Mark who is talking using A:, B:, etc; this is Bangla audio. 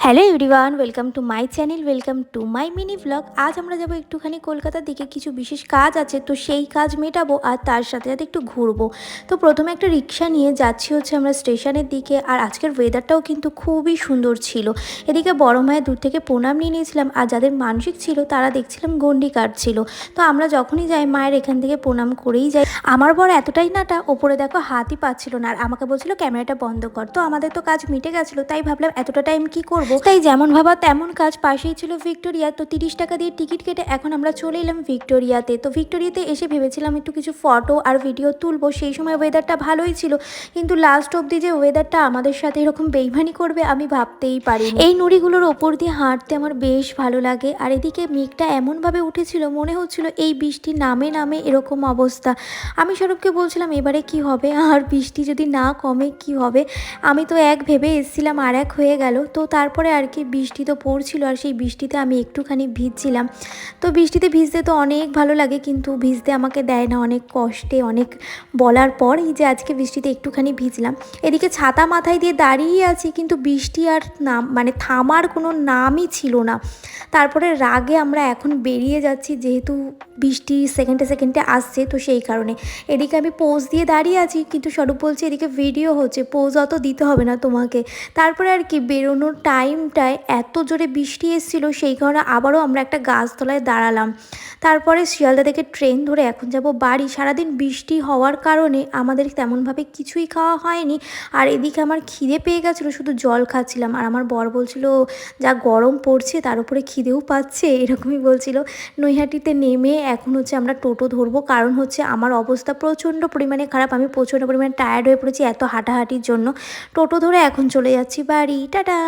A: Hello everyone, welcome to my channel, welcome to my mini blog. আজ আমরা যাবো একটুখানি কলকাতার দিকে, কিছু বিশেষ কাজ আছে, তো সেই কাজ মেটাবো আর তার সাথে সাথে একটু ঘুরবো। তো প্রথমে একটা রিক্সা নিয়ে যাচ্ছি আমরা স্টেশনের দিকে। আর আজকের ওয়েদারটাও কিন্তু খুবই সুন্দর ছিল। এদিকে বড় মায়ের দূর থেকে প্রণাম নিয়ে নিয়েছিলাম, আর যাদের মানসিক ছিল তারা দেখছিলাম গন্ডি কাটছিল। তো আমরা যখনই যাই মায়ের এখান থেকে প্রণাম করেই যাই। আমার বড় এতটাই নাটা, ওপরে দেখো হাতই পাচ্ছিল না, আর আমাকে বলছিল ক্যামেরাটা বন্ধ কর। তো আমাদের তো কাজ মিটে গেছিলো, তাই ভাবলাম এতটা টাইম কি করব, তাই যেমন ভাবা তেমন কাজ। পাশেই ছিল ভিক্টোরিয়া, তো 30 টাকা দিয়ে টিকিট কেটে এখন আমরা চলে এলাম ভিক্টোরিয়াতে। তো ভিক্টোরিয়াতে এসে ভেবেছিলাম একটু কিছু ফটো আর ভিডিও তুলবো। সেই সময় ওয়েদারটা ভালোই ছিল, কিন্তু লাস্ট অবধি যে ওয়েদারটা আমাদের সাথে এরকম বেইমানি করবে আমি ভাবতেই পারিনি। এই নুড়িগুলোর ওপর দিয়ে হাঁটতে আমার বেশ ভালো লাগে। আর এদিকে মেঘটা এমনভাবে উঠেছিল, মনে হচ্ছিল এই বৃষ্টি নামে নামে এরকম অবস্থা। আমি স্বরূপকে বলছিলাম এবারে কি হবে, আর বৃষ্টি যদি না কমে কি হবে। আমি তো এক ভেবে এসেছিলাম আর এক হয়ে গেল। তো তারপরে আর কি বৃষ্টি তো পড়ছিল, আর সেই বৃষ্টিতে আমি একটুখানি ভিজছিলাম। তো বৃষ্টিতে ভিজতে তো অনেক ভালো লাগে, কিন্তু ভিজতে আমাকে দেয় না, অনেক কষ্টে, অনেক বলার পর এই যে আজকে বৃষ্টিতে একটুখানি ভিজলাম। এদিকে ছাতা মাথায় দিয়ে দাঁড়িয়ে আছি, কিন্তু বৃষ্টি আর নাম মানে থামার কোনো নামই ছিল না। তারপরে রাগে আমরা এখন বেরিয়ে যাচ্ছি, যেহেতু বৃষ্টি সেকেন্ডে সেকেন্ডে আসছে, তো সেই কারণে। এদিকে আমি পোজ দিয়ে দাঁড়িয়ে আছি, কিন্তু স্বরূপ বলছে এদিকে ভিডিও হচ্ছে, পোজ অত দিতে হবে না তোমাকে। তারপরে আর কি বেরোনোর টাইমটায় এত জোরে বৃষ্টি এসেছিলো, সেই কারণে আবারও আমরা একটা গাছতলায় দাঁড়ালাম। তারপরে শিয়ালদা থেকে ট্রেন ধরে এখন যাব বাড়ি। সারাদিন বৃষ্টি হওয়ার কারণে আমাদের তেমনভাবে কিছুই খাওয়া হয়নি। আর এদিকে আমার খিদে পেয়ে গেছিলো, শুধু জল খাচ্ছিলাম। আর আমার বর বলছিল যা গরম পড়ছে তার উপরে খিদেও পাচ্ছে, এরকমই বলছিল। নৈহাটিতে নেমে এখন আমরা টোটো ধরবো, কারণ আমার অবস্থা প্রচণ্ড পরিমাণে খারাপ। আমি প্রচণ্ড পরিমাণে টায়ার্ড হয়ে পড়েছি এত হাঁটাহাঁটির জন্য। টোটো ধরে এখন চলে যাচ্ছি বাড়ি। টাটা।